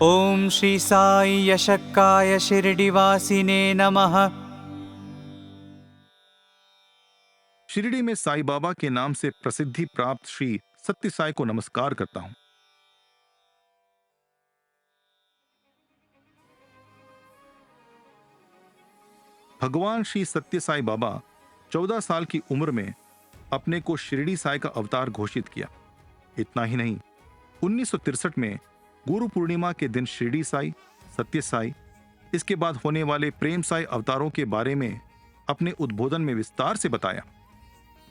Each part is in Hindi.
ओम श्री साई यशक्काय शिरडिवासिने नमः। शिरडी में साईं बाबा के नाम से प्रसिद्धि प्राप्त श्री सत्य साई को नमस्कार करता हूं। भगवान श्री सत्य साई बाबा 14 साल की उम्र में अपने को शिरडी साई का अवतार घोषित किया। इतना ही नहीं, 1963 में गुरु पूर्णिमा के दिन शिरडी साई, सत्य साई, इसके बाद होने वाले प्रेम साई अवतारों के बारे में अपने उद्बोधन में विस्तार से बताया।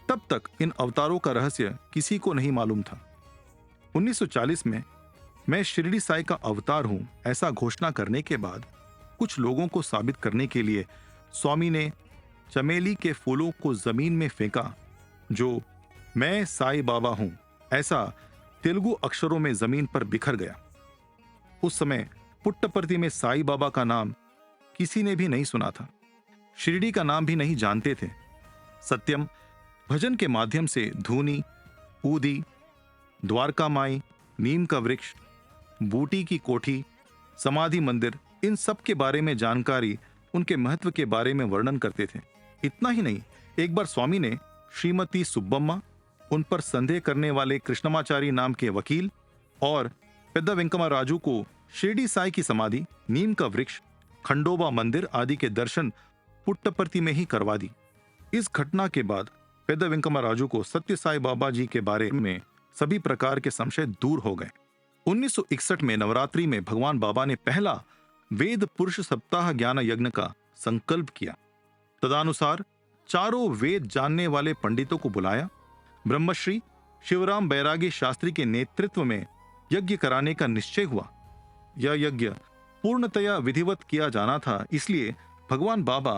तब तक इन अवतारों का रहस्य किसी को नहीं मालूम था। 1940 में मैं शिरडी साई का अवतार हूं ऐसा घोषणा करने के बाद कुछ लोगों को साबित करने के लिए स्वामी ने चमेली के फूलों को जमीन में फेंका, जो मैं साई बाबा हूं ऐसा तेलुगु अक्षरों में जमीन पर बिखर गया। उस समय पुट्टपर्ती में साई बाबा का नाम किसी ने भी नहीं सुना था, शिरडी का नाम भी नहीं जानते थे। सत्यम भजन के माध्यम से धूनी, ऊदी, द्वारका माई, नीम का वृक्ष, बूटी की कोठी, समाधि मंदिर, इन सब के बारे में जानकारी, उनके महत्व के बारे में वर्णन करते थे। इतना ही नहीं, एक बार स्वामी ने श्रीमती सुब्बम्मा, उन पर संदेह करने वाले कृष्णमाचारी नाम के वकील और पेद्दा वेंकमा राजू को शिरडी साई की समाधि, नीम का वृक्ष, खंडोबा मंदिर आदि के दर्शन पुट्टपर्ती में ही करवा दी। इस घटना के बाद पेद्दा वेंकमा राजू को सत्य साई बाबा जी के बारे में सभी प्रकार के संशय दूर हो गए। 1961 में नवरात्रि में भगवान बाबा ने पहला वेद पुरुष सप्ताह ज्ञान यज्ञ का संकल्प किया। तदनुसार चारों वेद जानने वाले पंडितों को बुलाया। ब्रह्मश्री शिवराम बैरागी शास्त्री के नेतृत्व में यज्ञ कराने का निश्चय हुआ। यह यज्ञ पूर्णतया विधिवत किया जाना था, इसलिए भगवान बाबा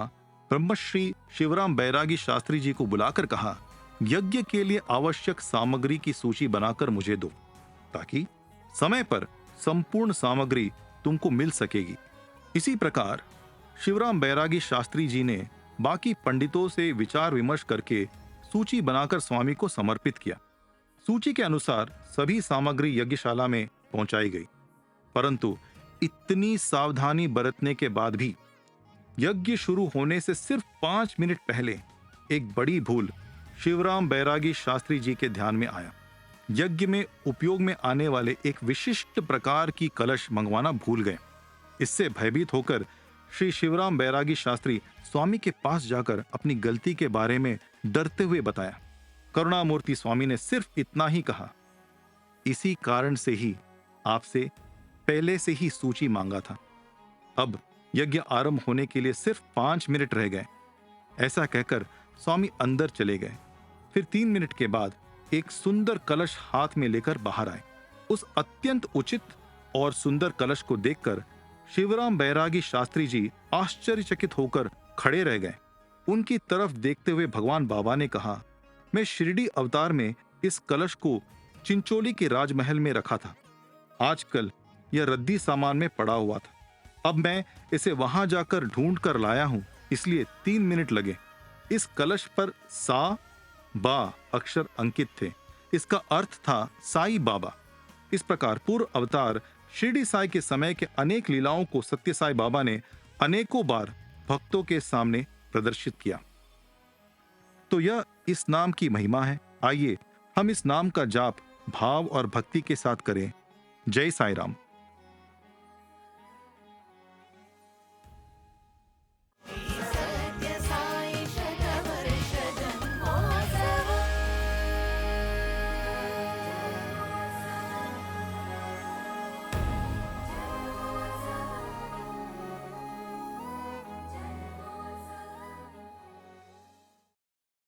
ब्रह्मश्री शिवराम बैरागी शास्त्री जी को बुलाकर कहा, यज्ञ के लिए आवश्यक सामग्री की सूची बनाकर मुझे दो, ताकि समय पर संपूर्ण सामग्री तुमको मिल सकेगी। इसी प्रकार शिवराम बैरागी शास्त्री जी ने बाकी पंडितों से विचार विमर्श करके सूची बनाकर स्वामी को समर्पित किया। सूची के अनुसार सभी सामग्री यज्ञशाला में पहुंचाई गई, परंतु इतनी सावधानी बरतने के बाद भी यज्ञ शुरू होने से सिर्फ 5 मिनट पहले एक बड़ी भूल शिवराम बैरागी शास्त्री जी के ध्यान में आया। यज्ञ में उपयोग में आने वाले एक विशिष्ट प्रकार की कलश मंगवाना भूल गए। इससे भयभीत होकर श्री शिवराम बैरागी शास्त्री स्वामी के पास जाकर अपनी गलती के बारे में डरते हुए बताया। करुणामूर्ति स्वामी ने सिर्फ इतना ही कहा, इसी कारण से ही आपसे पहले से ही सूची मांगा था। अब यज्ञ आरंभ होने के लिए सिर्फ 5 मिनट रह गए। ऐसा कहकर स्वामी अंदर चले गए। फिर 3 मिनट के बाद एक सुंदर कलश हाथ में लेकर बाहर आए। उस अत्यंत उचित और सुंदर कलश को देखकर शिवराम बैरागी शास्त्री जी आश्चर्यचकित होकर खड़े रह गए। उनकी तरफ देखते हुए भगवान बाबा ने कहा, मैं शिरडी अवतार में इस कलश को चिंचोली के राजमहल में रखा था। आजकल यह रद्दी सामान में पड़ा हुआ था। अब मैं इसे वहां जाकर ढूंढ कर लाया हूं, इसलिए 3 मिनट लगे। इस कलश पर सा बा अक्षर अंकित थे। इसका अर्थ था साई बाबा। इस प्रकार पूर्व अवतार शिरडी साई के समय के अनेक लीलाओं को सत्य साई बाबा ने अनेकों बार भक्तों के सामने प्रदर्शित किया। तो यह इस नाम की महिमा है। आइए हम इस नाम का जाप भाव और भक्ति के साथ करें। जय साई राम।